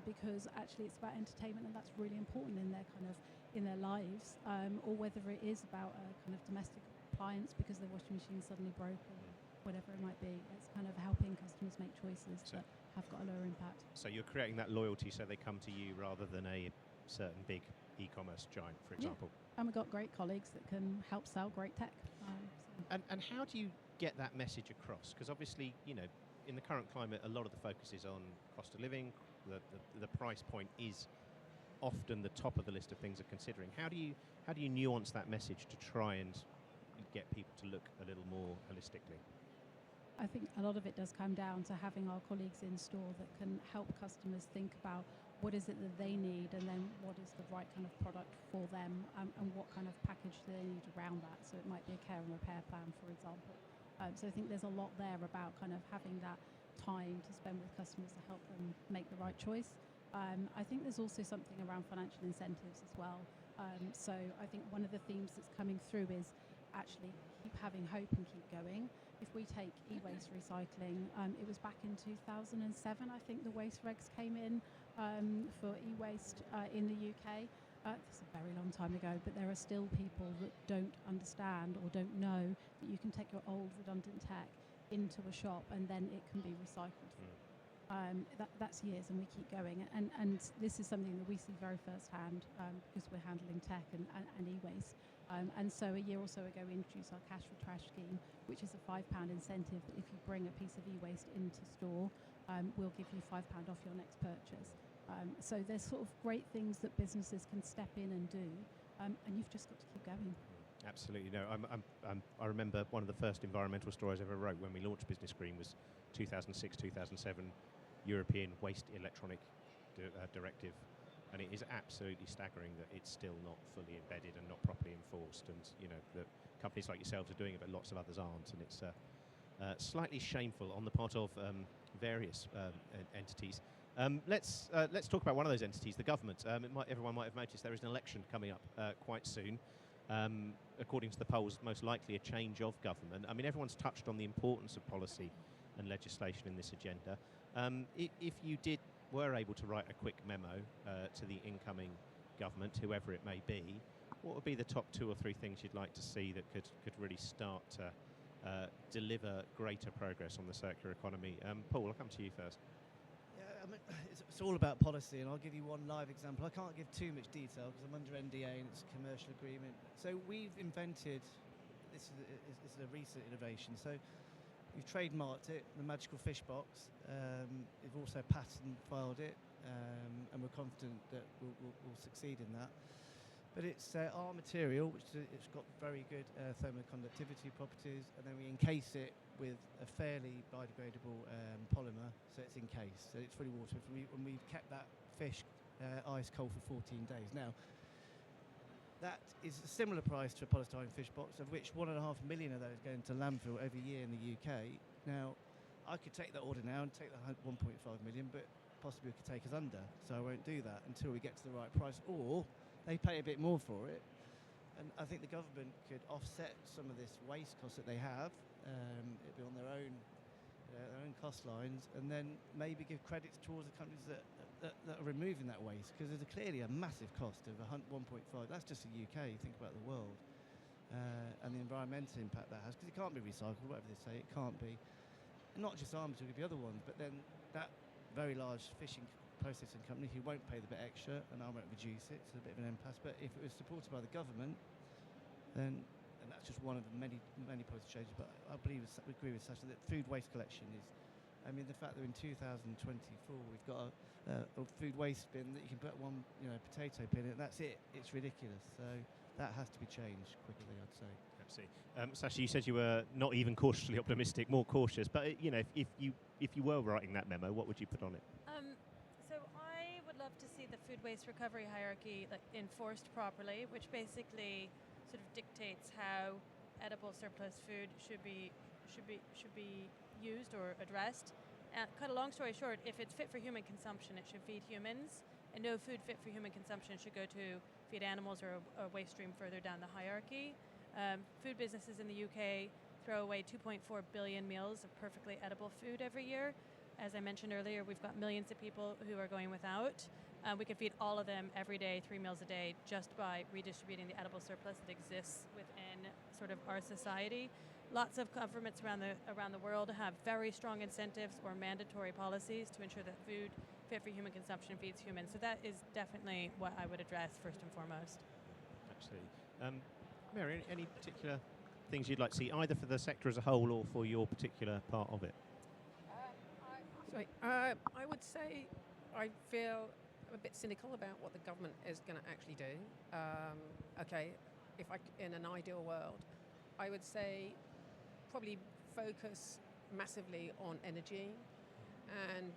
because actually it's about entertainment and that's really important in their lives, or whether it is about a kind of domestic appliance because their washing machine suddenly broke or whatever it might be. It's kind of helping customers make choices that have got a lower impact. So you're creating that loyalty so they come to you rather than a certain big e-commerce giant, for example. Yeah. And we've got great colleagues that can help sell great tech. And how do you get that message across? Because obviously, in the current climate, a lot of the focus is on cost of living. The price point is often the top of the list of things they're considering. How do you nuance that message to try and get people to look a little more holistically? I think a lot of it does come down to having our colleagues in store that can help customers think about what is it that they need, and then what is the right kind of product for them, and what kind of package they need around that. So it might be a care and repair plan, for example. So I think there's a lot there about kind of having that time to spend with customers to help them make the right choice. I think there's also something around financial incentives as well. So I think one of the themes that's coming through is actually keep having hope and keep going. If we take e-waste recycling, it was back in 2007, I think the waste regs came in for e-waste in the UK. It's a very long time ago, but there are still people that don't understand or don't know that you can take your old redundant tech into a shop and then it can be recycled. That's years, and we keep going. And this is something that we see very firsthand because we're handling tech and e-waste. And so a year or so ago, we introduced our Cash for Trash scheme, which is a £5 incentive that if you bring a piece of e-waste into store, we'll give you £5 off your next purchase. So there's sort of great things that businesses can step in and do, and you've just got to keep going. Absolutely. No, I remember one of the first environmental stories I ever wrote when we launched BusinessGreen was 2006, 2007 European Waste Electronic Directive. And it is absolutely staggering that it's still not fully embedded and not properly enforced. And, that companies like yourselves are doing it, but lots of others aren't. And it's slightly shameful on the part of various entities. Let's talk about one of those entities, the government. Everyone might have noticed there is an election coming up quite soon. According to the polls, most likely a change of government. I mean, everyone's touched on the importance of policy and legislation in this agenda. If you were able to write a quick memo to the incoming government, whoever it may be, what would be the top 2 or 3 things you'd like to see that could really start to deliver greater progress on the circular economy? Paul, I'll come to you first. Yeah, I mean, it's all about policy, and I'll give you one live example. I can't give too much detail because I'm under NDA and it's a commercial agreement. So we've invented, this is a recent innovation, so we've trademarked it, the magical fish box. We've also patent filed it, and we're confident that we'll succeed in that. But it's our material, which it's got very good thermoconductivity properties, and then we encase it with a fairly biodegradable polymer, so it's encased, so it's fully waterproof. And we've kept that fish ice cold for 14 days. Now, that is a similar price to a polystyrene fish box, of which 1.5 million of those go into landfill every year in the UK. Now, I could take that order now and take the 1.5 million, but possibly it could take us under, so I won't do that until we get to the right price, or they pay a bit more for it. And I think the government could offset some of this waste cost that they have. It'd be on their own cost lines, and then maybe give credits towards the companies that are removing that waste, because there's clearly a massive cost of 1.5. That's just the UK. You think about the world and the environmental impact that has, because it can't be recycled, whatever they say, it can't be. not just Arms, with the other ones, but then that very large fishing processing company who won't pay the bit extra, and I won't reduce it, so a bit of an impasse. But if it was supported by the government, then, and that's just one of the many policy changes, but I believe, agree with Saasha that food waste collection is, I mean, the fact that in 2024 we've got a food waste bin that you can put one, potato bin in, that's it. It's ridiculous. So that has to be changed quickly, I'd say. Absolutely. Saasha, you said you were not even cautiously optimistic, more cautious. But if you were writing that memo, what would you put on it? So I would love to see the food waste recovery hierarchy enforced properly, which basically sort of dictates how edible surplus food should be used or addressed. Cut a long story short, if it's fit for human consumption, it should feed humans, and no food fit for human consumption should go to feed animals or a waste stream further down the hierarchy. Food businesses in the UK throw away 2.4 billion meals of perfectly edible food every year. As I mentioned earlier, we've got millions of people who are going without. We could feed all of them every day, 3 meals a day, just by redistributing the edible surplus that exists within sort of our society. Lots of governments around the world have very strong incentives or mandatory policies to ensure that food fit for human consumption feeds humans. So that is definitely what I would address first and foremost. Absolutely. Mary, any particular things you'd like to see, either for the sector as a whole or for your particular part of it? I would say I feel a bit cynical about what the government is going to actually do. In an ideal world, I would say probably focus massively on energy and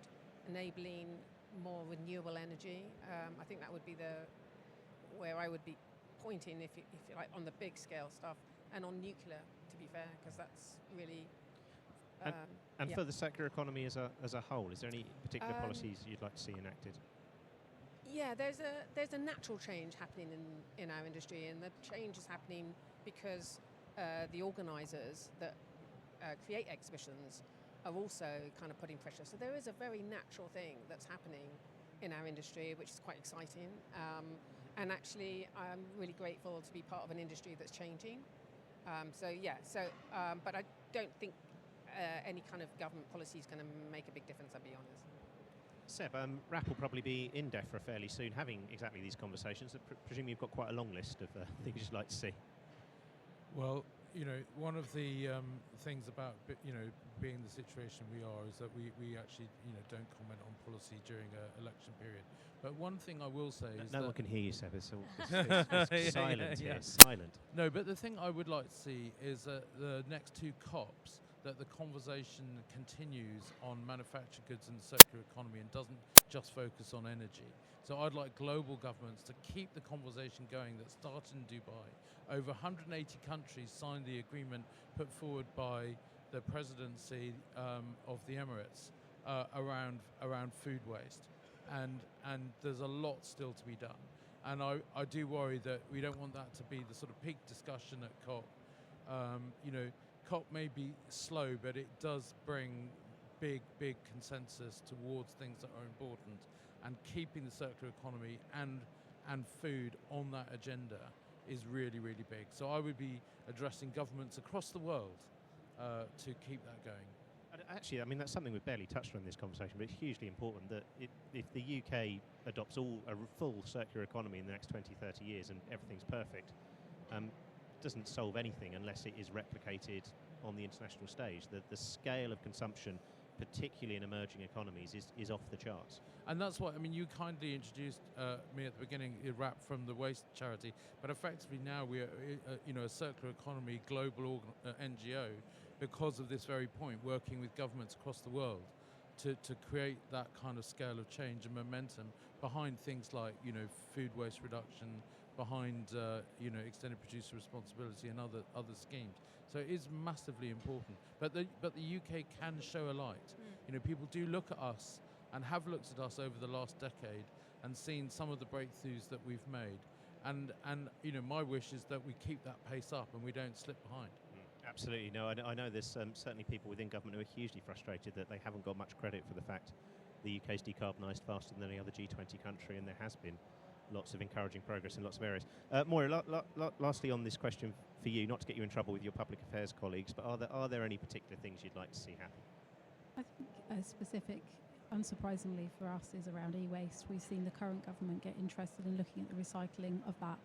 enabling more renewable energy. I think that would be where I would be pointing, if you like, on the big scale stuff, and on nuclear, to be fair, because that's really. For the sector economy as a whole, is there any particular policies you'd like to see enacted? Yeah, there's a natural change happening in our industry, and the change is happening because the organisers that create exhibitions are also kind of putting pressure. So there is a very natural thing that's happening in our industry, which is quite exciting. And actually, I'm really grateful to be part of an industry that's changing. But I don't think any kind of government policy is going to make a big difference, I'll be honest. Seb, RAP will probably be in DEFRA fairly soon, having exactly these conversations. I presume you've got quite a long list of things you'd like to see. Well, one of the things about being the situation we are is that we actually don't comment on policy during an election period. But one thing I will say is no that one can hear you, Seb. It's silent here. Silent. No, but the thing I would like to see is that the next two COPs, that the conversation continues on manufactured goods and the circular economy and doesn't just focus on energy. So I'd like global governments to keep the conversation going that started in Dubai. Over 180 countries signed the agreement put forward by the presidency of the Emirates around food waste. And there's a lot still to be done. And I do worry that we don't want that to be the sort of peak discussion at COP. COP may be slow, but it does bring big consensus towards things that are important, and keeping the circular economy and food on that agenda is really, really big. So I would be addressing governments across the world to keep that going. Actually, I mean, that's something we've barely touched on in this conversation, but it's hugely important that if the UK adopts a full circular economy in the next 20, 30 years and everything's perfect, doesn't solve anything unless it is replicated on the international stage. The scale of consumption, particularly in emerging economies, is off the charts. And that's what, I mean, you kindly introduced me at the beginning, RAP from the Waste Charity, but effectively now we are a circular economy global NGO because of this very point, working with governments across the world to create that kind of scale of change and momentum behind things like food waste reduction, behind extended producer responsibility and other schemes. So it is massively important. But the UK can show a light. People do look at us and have looked at us over the last decade and seen some of the breakthroughs that we've made. And my wish is that we keep that pace up and we don't slip behind. Absolutely. No, I know there's certainly people within government who are hugely frustrated that they haven't got much credit for the fact the UK's decarbonised faster than any other G20 country, and there has been lots of encouraging progress in lots of areas. Moira, lastly on this question for you, not to get you in trouble with your public affairs colleagues, but are there any particular things you'd like to see happen? I think a specific, unsurprisingly for us, is around e-waste. We've seen the current government get interested in looking at the recycling of that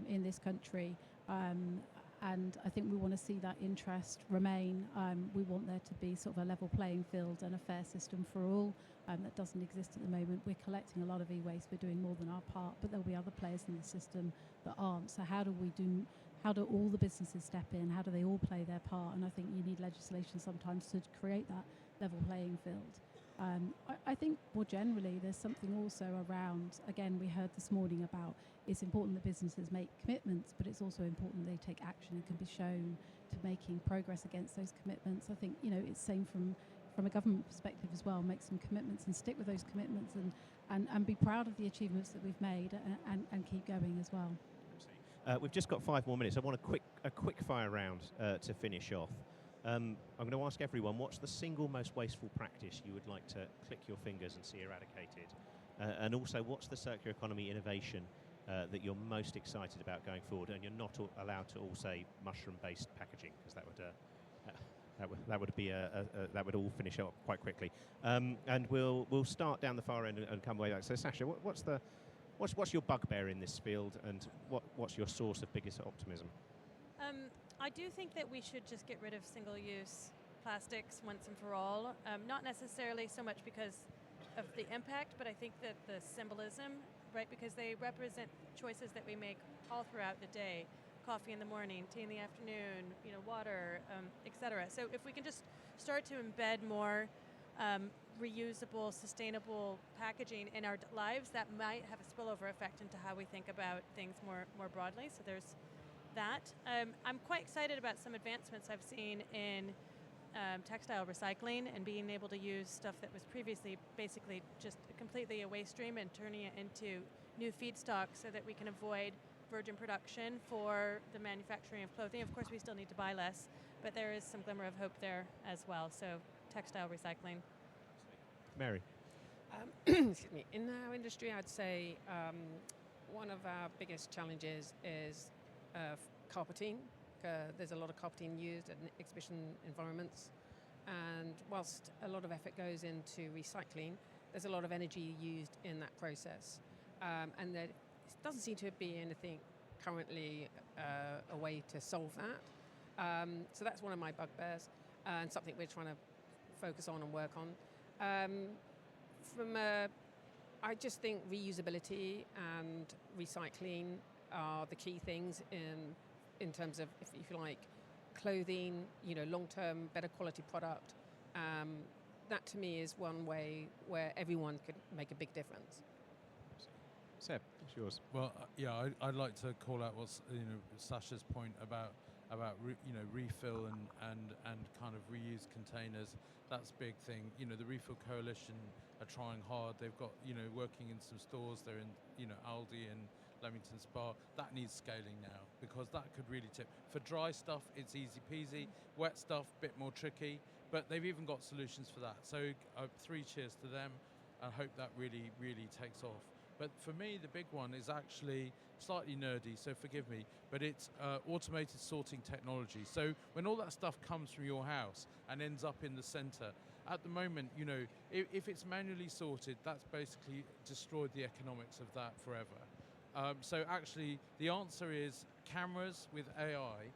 in this country. And I think we want to see that interest remain. We want there to be sort of a level playing field and a fair system for all. That doesn't exist at the moment. We're collecting a lot of e-waste. We're doing more than our part, but there'll be other players in the system that aren't. So how do all the businesses step in? How do they all play their part? And I think you need legislation sometimes to create that level playing field. I think more generally there's something also around, again, we heard this morning about it's important that businesses make commitments, but it's also important they take action and can be shown to making progress against those commitments. I think, it's same from a government perspective as well. Make some commitments and stick with those commitments and be proud of the achievements that we've made and keep going as well. We've just got 5 more minutes. I want a quick fire round to finish off. I'm going to ask everyone, what's the single most wasteful practice you would like to click your fingers and see eradicated? And also, what's the circular economy innovation that you're most excited about going forward? And you're not allowed to all say mushroom-based packaging, because that would all finish up quite quickly. And we'll start down the far end and come way back. So, Saasha, what's your bugbear in this field, and what's your source of biggest optimism? I do think that we should just get rid of single-use plastics once and for all. Not necessarily so much because of the impact, but I think that the symbolism, right, because they represent choices that we make all throughout the day. Coffee in the morning, tea in the afternoon, water, etc. So if we can just start to embed more reusable, sustainable packaging in our lives, that might have a spillover effect into how we think about things more broadly. So there's that. I'm quite excited about some advancements I've seen in textile recycling and being able to use stuff that was previously basically just completely a waste stream and turning it into new feedstock so that we can avoid virgin production for the manufacturing of clothing. Of course, we still need to buy less, but there is some glimmer of hope there as well. So textile recycling. Mary? Excuse me. In our industry, I'd say one of our biggest challenges is carpeting. There's a lot of carpeting used in exhibition environments, and whilst a lot of effort goes into recycling, there's a lot of energy used in that process, and there doesn't seem to be anything currently a way to solve that. So that's one of my bugbears, and something we're trying to focus on and work on. I just think reusability and recycling are the key things in terms of, if you like, clothing, long-term, better quality product. That to me is one way where everyone could make a big difference. Seb, it's yours. Well, I'd like to call out what's Saasha's point about refill and kind of reuse containers. That's a big thing. The Refill Coalition are trying hard. They've got working in some stores. They're in Aldi and Leamington Spa. That needs scaling now, because that could really tip. For dry stuff, it's easy peasy. Wet stuff, bit more tricky. But they've even got solutions for that. So 3 cheers to them. I hope that really, really takes off. But for me, the big one is actually slightly nerdy, so forgive me, but it's automated sorting technology. So when all that stuff comes from your house and ends up in the center, at the moment, if it's manually sorted, that's basically destroyed the economics of that forever. So actually, the answer is cameras with AI,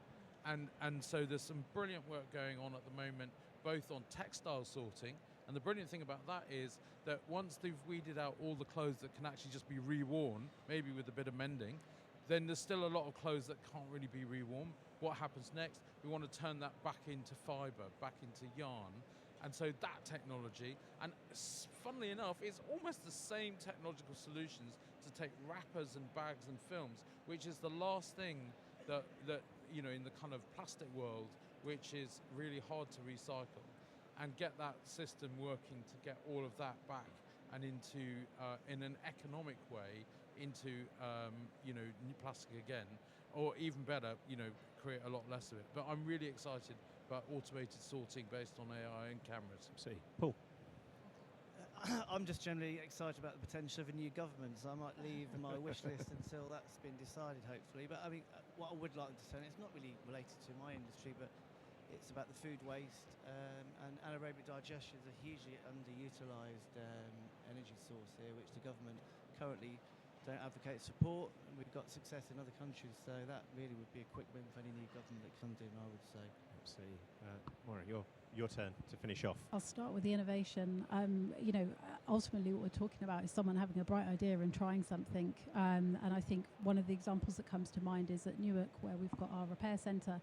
and so there's some brilliant work going on at the moment, both on textile sorting. And the brilliant thing about that is that once they've weeded out all the clothes that can actually just be reworn, maybe with a bit of mending, then there's still a lot of clothes that can't really be reworn. What happens next? We want to turn that back into fibre, back into yarn. And so that technology, and funnily enough, it's almost the same technological solutions to take wrappers and bags and films, which is the last thing that in the kind of plastic world, which is really hard to recycle. And get that system working to get all of that back and into, in an economic way, into, new plastic again, or even better, create a lot less of it. But I'm really excited about automated sorting based on AI and cameras. See, Paul. I'm just generally excited about the potential of a new government, so I might leave my wish list until that's been decided, hopefully. But I mean, what I would like to say, and it's not really related to my industry, but it's about the food waste, and anaerobic digestion is a hugely underutilised energy source here, which the government currently don't advocate support. And we've got success in other countries, so that really would be a quick win for any new government that comes in, I would say. Absolutely. Moira, your turn to finish off. I'll start with the innovation. Ultimately what we're talking about is someone having a bright idea and trying something. And I think one of the examples that comes to mind is at Newark, where we've got our repair centre.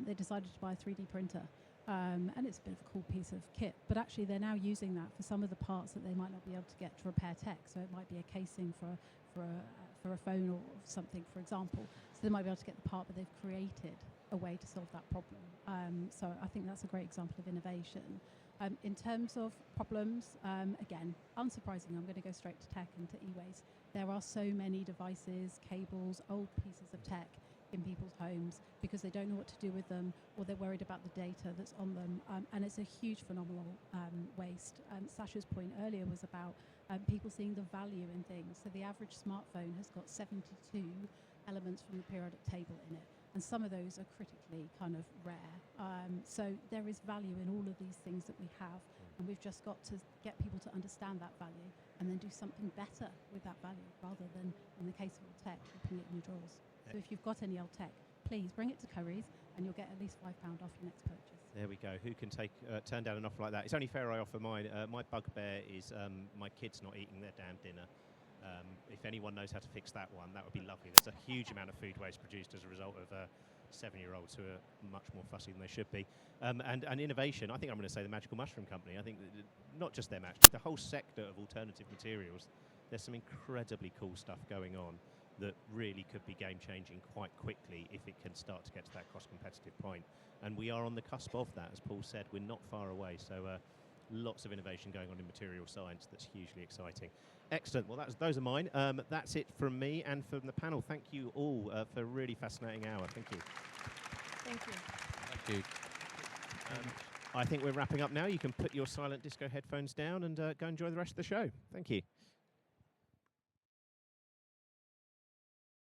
They decided to buy a 3D printer. And it's a bit of a cool piece of kit. But actually they're now using that for some of the parts that they might not be able to get to repair tech. So it might be a casing for a phone or something, for example. So they might be able to get the part, but they've created a way to solve that problem. So I think that's a great example of innovation. In terms of problems, again, unsurprisingly, I'm going to go straight to tech and to e-waste. There are so many devices, cables, old pieces of tech in people's homes because they don't know what to do with them, or they're worried about the data that's on them, and it's a huge phenomenal waste. Saasha's point earlier was about people seeing the value in things. So the average smartphone has got 72 elements from the periodic table in it, and some of those are critically kind of rare. So there is value in all of these things that we have, and we've just got to get people to understand that value and then do something better with that value, rather than, in the case of old tech, keeping it in your drawers. So if you've got any old tech, please bring it to Curry's and you'll get at least £5 off your next purchase. There we go. Who can turn down an offer like that? It's only fair I offer mine. My bugbear is my kids not eating their damn dinner. If anyone knows how to fix that one, that would be lovely. There's a huge amount of food waste produced as a result of 7-year-olds who are much more fussy than they should be. And innovation, I think I'm going to say the Magical Mushroom Company. I think not just them, actually, the whole sector of alternative materials, there's some incredibly cool stuff going on that really could be game-changing quite quickly if it can start to get to that cost-competitive point. And we are on the cusp of that, as Paul said. We're not far away, so lots of innovation going on in material science that's hugely exciting. Excellent. Well, those are mine. That's it from me and from the panel. Thank you all for a really fascinating hour. Thank you. Thank you. Thank you. I think we're wrapping up now. You can put your silent disco headphones down and go enjoy the rest of the show. Thank you.